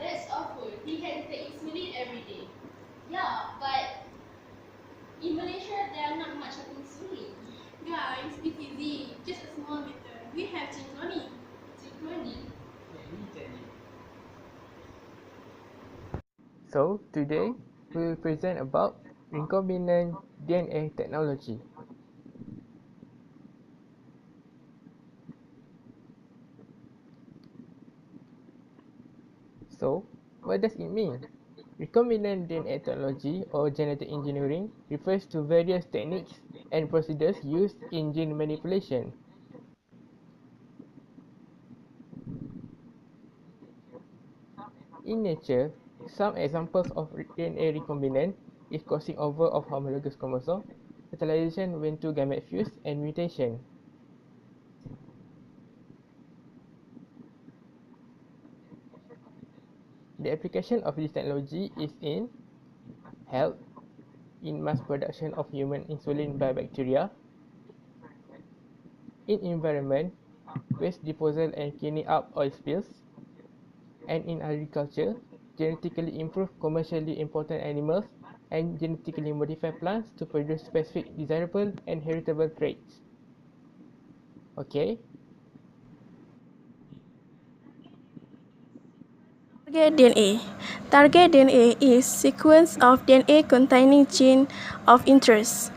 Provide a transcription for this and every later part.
That's awful. He had to take insulin every day. Yeah, but in Malaysia, there are not much of insulin. Guys, be easy. Just a small matter. We have Chincloni. So today we will present about recombinant DNA technology. So what does it mean? Recombinant DNA technology or genetic engineering refers to various techniques and procedures used in gene manipulation. In nature, some examples of DNA recombinant is crossing over of homologous chromosome, fertilization when two gametes fuse, and mutation. The application of this technology is in health, in mass production of human insulin by bacteria, in environment, waste disposal and cleaning up oil spills, and in agriculture, genetically improve commercially important animals and genetically modify plants to produce specific desirable and heritable traits. Okay? Target DNA. Target DNA is sequence of DNA containing gene of interest.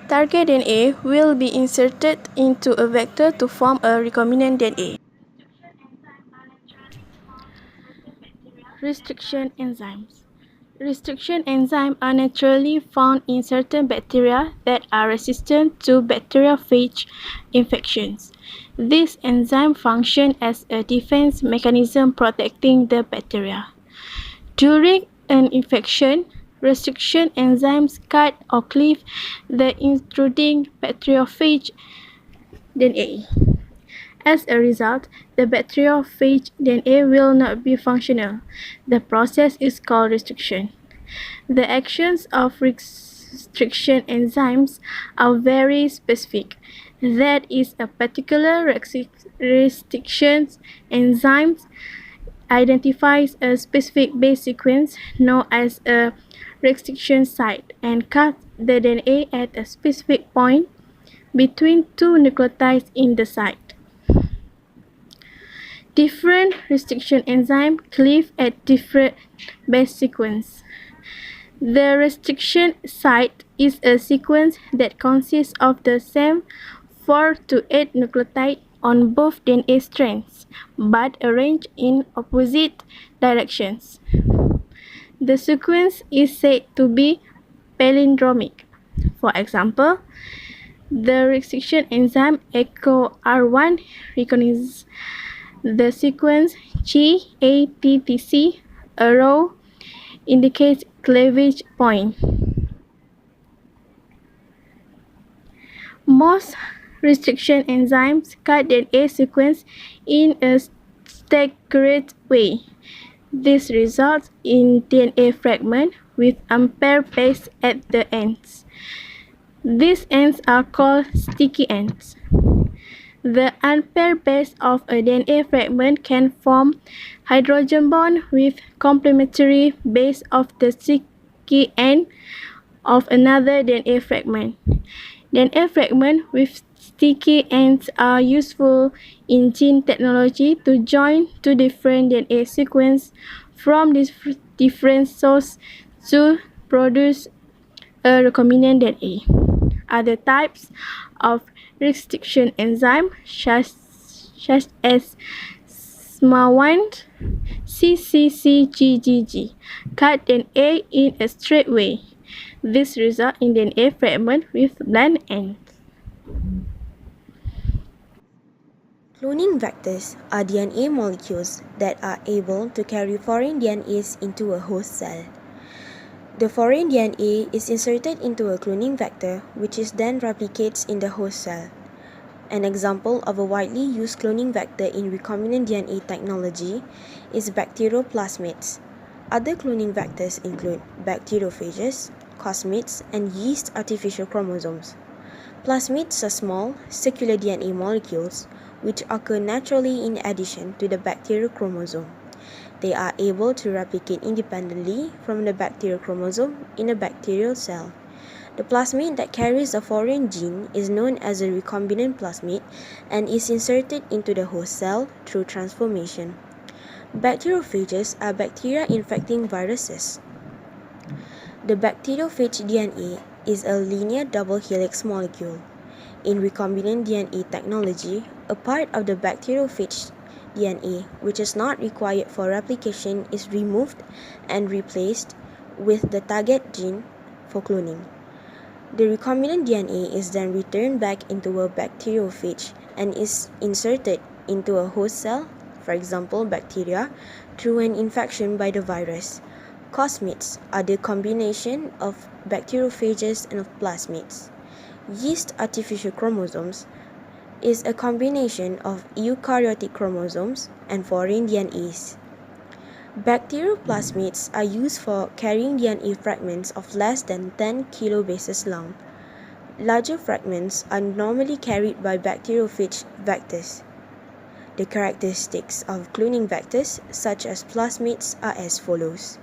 Target DNA will be inserted into a vector to form a recombinant DNA. Restriction enzymes. Restriction enzymes are naturally found in certain bacteria that are resistant to bacteriophage infections. These enzymes function as a defense mechanism protecting the bacteria. During an infection, restriction enzymes cut or cleave the intruding bacteriophage DNA. As a result, the bacteriophage DNA will not be functional. The process is called restriction. The actions of restriction enzymes are very specific. That is, a particular restriction enzyme identifies a specific base sequence known as a restriction site and cuts the DNA at a specific point between two nucleotides in the site. Different restriction enzymes cleave at different base sequences. The restriction site is a sequence that consists of the same 4 to 8 nucleotides on both DNA strands, but arranged in opposite directions. The sequence is said to be palindromic. For example, the restriction enzyme EcoR1 recognizes the sequence GATTC. A row indicates cleavage point. Most restriction enzymes cut DNA sequence in a staggered way. This results in DNA fragments with unpaired base at the ends. These ends are called sticky ends. The unpaired base of a DNA fragment can form hydrogen bond with complementary base of the sticky end of another DNA fragment. DNA fragments with sticky ends are useful in gene technology to join two different DNA sequences from different sources to produce a recombinant DNA. Other types of restriction enzymes, such as SMA1, CCCGGG, cut DNA in a straight way. This results in DNA fragments with blunt ends. Cloning vectors are DNA molecules that are able to carry foreign DNAs into a host cell. The foreign DNA is inserted into a cloning vector, which is then replicates in the host cell. An example of a widely used cloning vector in recombinant DNA technology is bacterioplasmids. Other cloning vectors include bacteriophages, cosmids, and yeast artificial chromosomes. Plasmids are small, circular DNA molecules which occur naturally in addition to the bacterial chromosome. they are able to replicate independently from the bacterial chromosome in a bacterial cell. The plasmid that carries a foreign gene is known as a recombinant plasmid and is inserted into the host cell through transformation. Bacteriophages are bacteria infecting viruses. The bacteriophage DNA is a linear double helix molecule. In recombinant DNA technology, a part of the bacteriophage DNA which is not required for replication is removed and replaced with the target gene for cloning. The recombinant DNA is then returned back into a bacteriophage and is inserted into a host cell, for example bacteria, through an infection by the virus. Cosmids are the combination of bacteriophages and of plasmids. Yeast artificial chromosomes is a combination of eukaryotic chromosomes and foreign DNAs. Bacterial plasmids are used for carrying DNA fragments of less than 10 kilobases long. Larger fragments are normally carried by bacteriophage vectors. The characteristics of cloning vectors, such as plasmids, are as follows.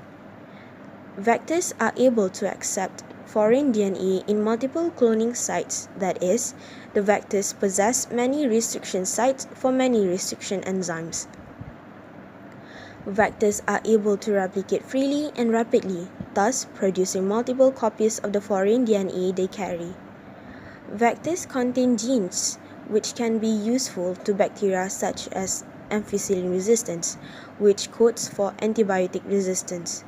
Vectors are able to accept foreign DNA in multiple cloning sites, that is, the vectors possess many restriction sites for many restriction enzymes. Vectors are able to replicate freely and rapidly, thus producing multiple copies of the foreign DNA they carry. Vectors contain genes which can be useful to bacteria such as ampicillin resistance, which codes for antibiotic resistance.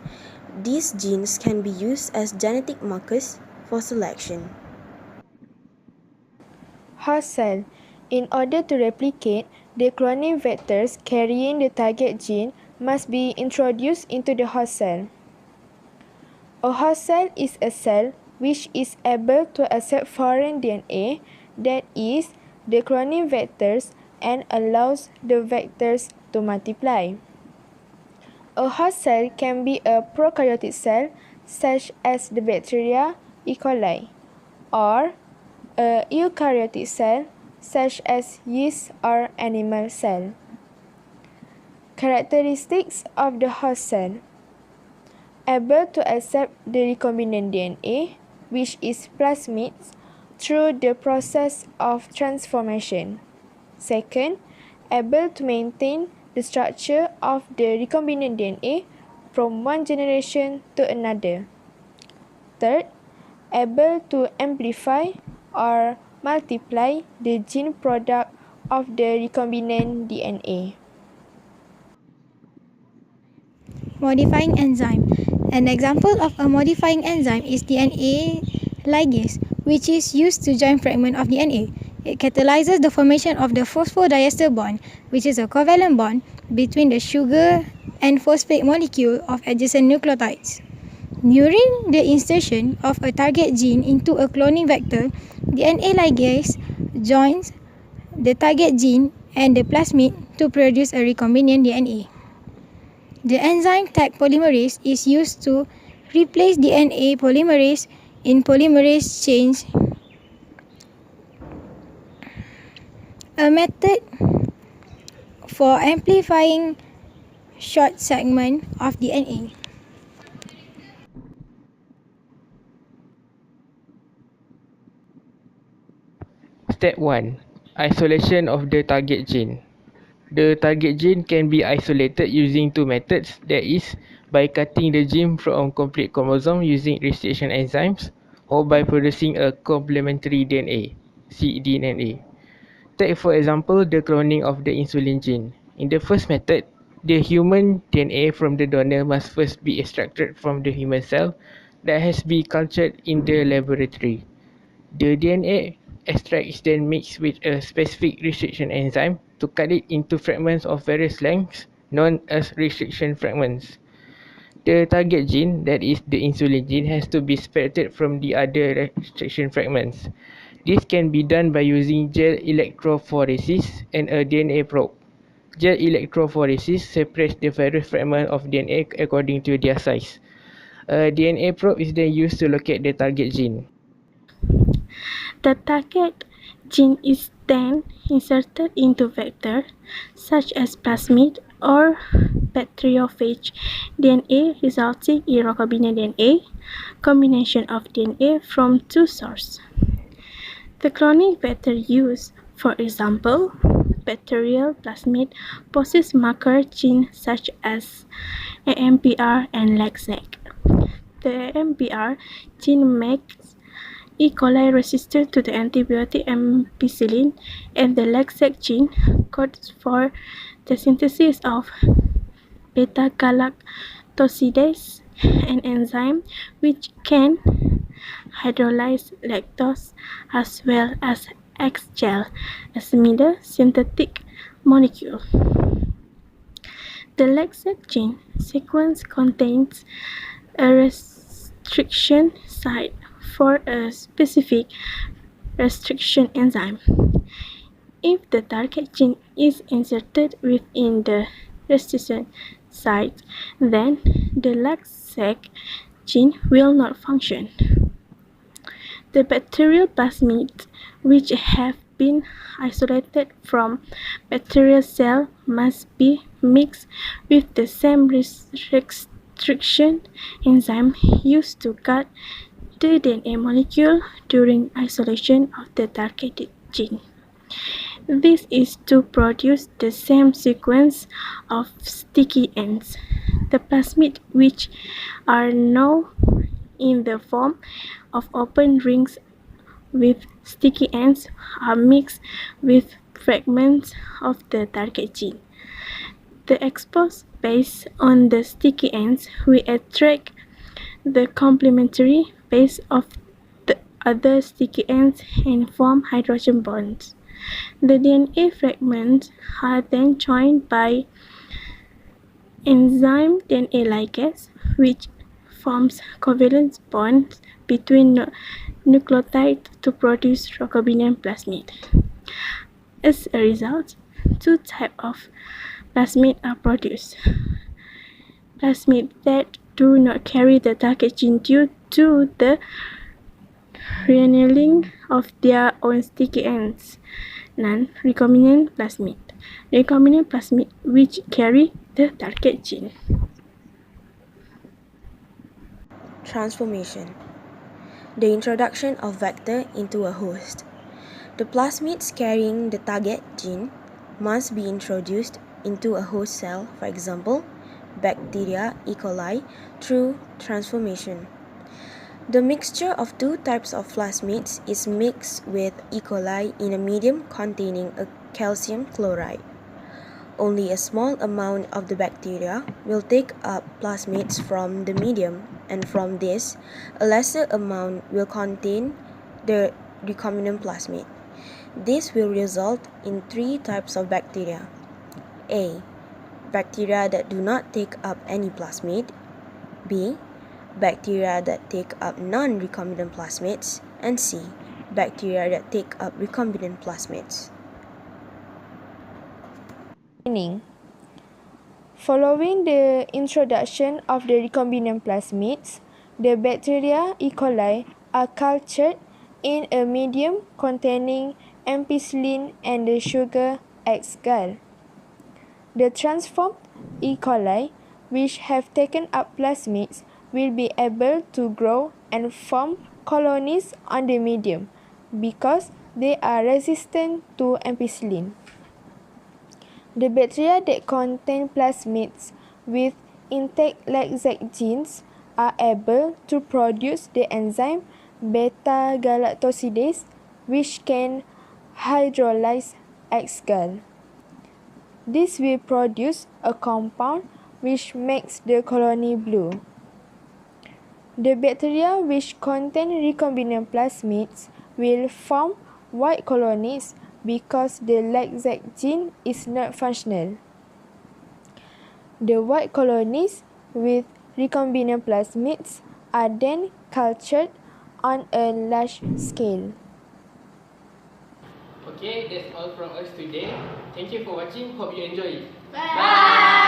These genes can be used as genetic markers for selection. Host cell. In order to replicate, the cloning vectors carrying the target gene must be introduced into the host cell. A host cell is a cell which is able to accept foreign DNA, that is, the cloning vectors, and allows the vectors to multiply. A host cell can be a prokaryotic cell, such as the bacteria E. coli, or a eukaryotic cell, such as yeast or animal cell. Characteristics of the host cell: able to accept the recombinant DNA, which is plasmids, through the process of transformation. Second, able to maintain the structure of the recombinant DNA from one generation to another. Third, able to amplify or multiply the gene product of the recombinant DNA. Modifying enzyme. An example of a modifying enzyme is DNA ligase, which is used to join fragment of DNA. It catalyzes the formation of the phosphodiester bond, which is a covalent bond between the sugar and phosphate molecule of adjacent nucleotides. During the insertion of a target gene into a cloning vector, DNA ligase joins the target gene and the plasmid to produce a recombinant DNA. The enzyme Taq polymerase is used to replace DNA polymerase in polymerase chains, a method for amplifying short segment of DNA. Step 1. Isolation of the target gene. The target gene can be isolated using two methods, that is, by cutting the gene from complete chromosome using restriction enzymes, or by producing a complementary DNA, cDNA. Take for example the cloning of the insulin gene. In the first method, the human DNA from the donor must first be extracted from the human cell that has been cultured in the laboratory. The DNA extract is then mixed with a specific restriction enzyme to cut it into fragments of various lengths known as restriction fragments. The target gene, that is the insulin gene, has to be separated from the other restriction fragments. This can be done by using gel electrophoresis and a DNA probe. Gel electrophoresis separates the various fragments of DNA according to their size. A DNA probe is then used to locate the target gene. The target gene is then inserted into vector such as plasmid or bacteriophage DNA, resulting in recombinant DNA, combination of DNA from two sources. The cloning vector used, for example, bacterial plasmid, possess marker genes such as AMPR and LAGZAC. The AMPR gene makes E. coli resistant to the antibiotic ampicillin, and the LAGZAC gene codes for the synthesis of beta-galactosidase, an enzyme which can hydrolyze lactose as well as X-gel, a similar synthetic molecule. The LAGZAC gene sequence contains a restriction site for a specific restriction enzyme. If the target gene is inserted within the restriction site, then the LAGZAC gene will not function. The bacterial plasmids, which have been isolated from bacterial cells, must be mixed with the same restriction enzyme used to cut the DNA molecule during isolation of the targeted gene. This is to produce the same sequence of sticky ends. The plasmids, which are now in the form of open rings with sticky ends, are mixed with fragments of the target gene. The exposed base on the sticky ends will attract the complementary base of the other sticky ends and form hydrogen bonds. The DNA fragments are then joined by enzyme DNA ligase, which forms covalent bonds between nucleotides to produce recombinant plasmid. As a result, two types of plasmid are produced. Plasmids that do not carry the target gene due to the reannealing of their own sticky ends, non-recombinant plasmid. Recombinant plasmid which carry the target gene. Transformation. The introduction of vector into a host. The plasmids carrying the target gene must be introduced into a host cell, for example, bacteria E. coli, through transformation. The mixture of two types of plasmids is mixed with E. coli in a medium containing a calcium chloride. Only a small amount of the bacteria will take up plasmids from the medium, and from this, a lesser amount will contain the recombinant plasmid. This will result in three types of bacteria. A. Bacteria that do not take up any plasmid. B. Bacteria that take up non-recombinant plasmids. And C. Bacteria that take up recombinant plasmids. Following the introduction of the recombinant plasmids, the bacteria E. coli are cultured in a medium containing ampicillin and the sugar X-gall. The transformed E. coli, which have taken up plasmids, will be able to grow and form colonies on the medium because they are resistant to ampicillin. The bacteria that contain plasmids with intact LAGZAC genes are able to produce the enzyme beta-galactosidase, which can hydrolyze X-gall. This will produce a compound which makes the colony blue. The bacteria which contain recombinant plasmids will form white colonies because the LAGZAC gene is not functional. The white colonies with recombinant plasmids are then cultured on a large scale. Okay, that's all from us today. Thank you for watching. Hope you enjoy it. Bye!